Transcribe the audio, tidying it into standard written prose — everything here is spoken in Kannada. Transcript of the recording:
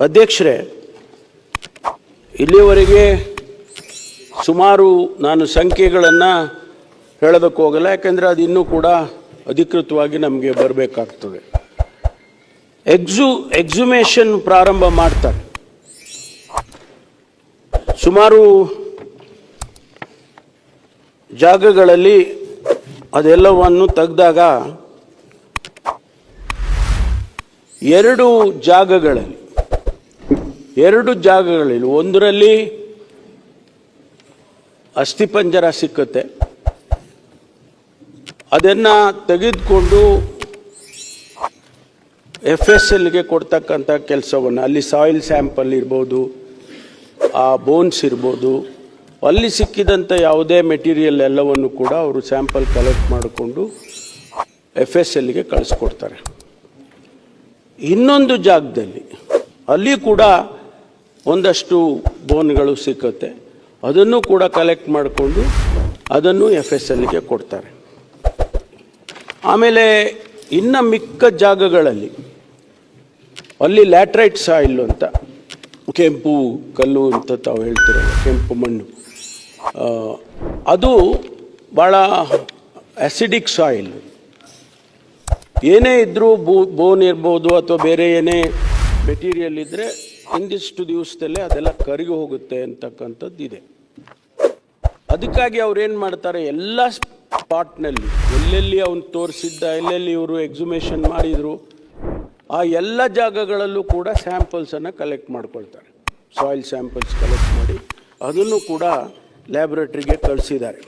ಅಧ್ಯಕ್ಷರೇ, ಇಲ್ಲಿವರೆಗೆ ಸುಮಾರು ನಾನು ಸಂಖ್ಯೆಗಳನ್ನು ಹೇಳೋದಕ್ಕೆ ಹೋಗಲ್ಲ, ಯಾಕೆಂದರೆ ಅದು ಇನ್ನೂ ಕೂಡ ಅಧಿಕೃತವಾಗಿ ನಮಗೆ ಬರಬೇಕಾಗ್ತದೆ. ಎಕ್ಸುಮೇಷನ್ ಪ್ರಾರಂಭ ಮಾಡ್ತಾರೆ. ಸುಮಾರು ಜಾಗಗಳಲ್ಲಿ ಅದೆಲ್ಲವನ್ನು ತೆಗೆದಾಗ ಎರಡು ಜಾಗಗಳಲ್ಲಿ ಒಂದರಲ್ಲಿ ಅಸ್ಥಿಪಂಜರ ಸಿಕ್ಕುತ್ತೆ, ಅದನ್ನು ತೆಗೆದುಕೊಂಡು FSLಗೆ ಕೊಡ್ತಕ್ಕಂಥ ಕೆಲಸವನ್ನು, ಅಲ್ಲಿ ಸಾಯಿಲ್ ಸ್ಯಾಂಪಲ್ ಇರ್ಬೋದು, ಆ ಬೋನ್ಸ್ ಇರ್ಬೋದು, ಅಲ್ಲಿ ಸಿಕ್ಕಿದಂಥ ಯಾವುದೇ ಮೆಟೀರಿಯಲ್ ಎಲ್ಲವನ್ನು ಕೂಡ ಅವರು ಸ್ಯಾಂಪಲ್ ಕಲೆಕ್ಟ್ ಮಾಡಿಕೊಂಡು FSLಗೆ ಕಳಿಸ್ಕೊಡ್ತಾರೆ. ಇನ್ನೊಂದು ಜಾಗದಲ್ಲಿ ಅಲ್ಲಿ ಕೂಡ ಒಂದಷ್ಟು ಬೋನ್ಗಳು ಸಿಕ್ಕುತ್ತೆ, ಅದನ್ನು ಕೂಡ ಕಲೆಕ್ಟ್ ಮಾಡಿಕೊಂಡು ಅದನ್ನು FSLಗೆ ಕೊಡ್ತಾರೆ. ಆಮೇಲೆ ಇನ್ನು ಮಿಕ್ಕ ಜಾಗಗಳಲ್ಲಿ ಅಲ್ಲಿ ಲ್ಯಾಟ್ರೈಟ್ ಸಾಯಿಲ್ ಅಂತ, ಕೆಂಪು ಕಲ್ಲು ಅಂತ ತಾವು ಹೇಳ್ತಿರಲ್ಲ, ಕೆಂಪು ಮಣ್ಣು, ಅದು ಭಾಳ ಆ್ಯಸಿಡಿಕ್ ಸಾಯಿಲ್. ಏನೇ ಇದ್ದರೂ ಬೋನ್ ಇರ್ಬೋದು ಅಥವಾ ಬೇರೆ ಏನೇ ಮೆಟೀರಿಯಲ್ ಇದ್ದರೆ ಇಂದಿಷ್ಟು ದಿವಸದಲ್ಲೇ ಅದೆಲ್ಲ ಕರಗಿ ಹೋಗುತ್ತೆ ಅಂತಕ್ಕಂಥದ್ದು ಇದೆ. ಅದಕ್ಕಾಗಿ ಅವ್ರು ಏನು ಮಾಡ್ತಾರೆ, ಎಲ್ಲ ಸ್ಪಾಟ್ನಲ್ಲಿ ಎಲ್ಲೆಲ್ಲಿ ಅವನು ತೋರಿಸಿದ್ದ, ಎಲ್ಲೆಲ್ಲಿ ಇವರು ಎಕ್ಸುಮೇಷನ್ ಮಾಡಿದರು, ಆ ಎಲ್ಲ ಜಾಗಗಳಲ್ಲೂ ಕೂಡ ಸ್ಯಾಂಪಲ್ಸನ್ನು ಕಲೆಕ್ಟ್ ಮಾಡ್ಕೊಳ್ತಾರೆ. ಸಾಯಿಲ್ ಸ್ಯಾಂಪಲ್ಸ್ ಕಲೆಕ್ಟ್ ಮಾಡಿ ಅದನ್ನು ಕೂಡ ಲ್ಯಾಬ್ರೇಟ್ರಿಗೆ ಕಳಿಸಿದ್ದಾರೆ.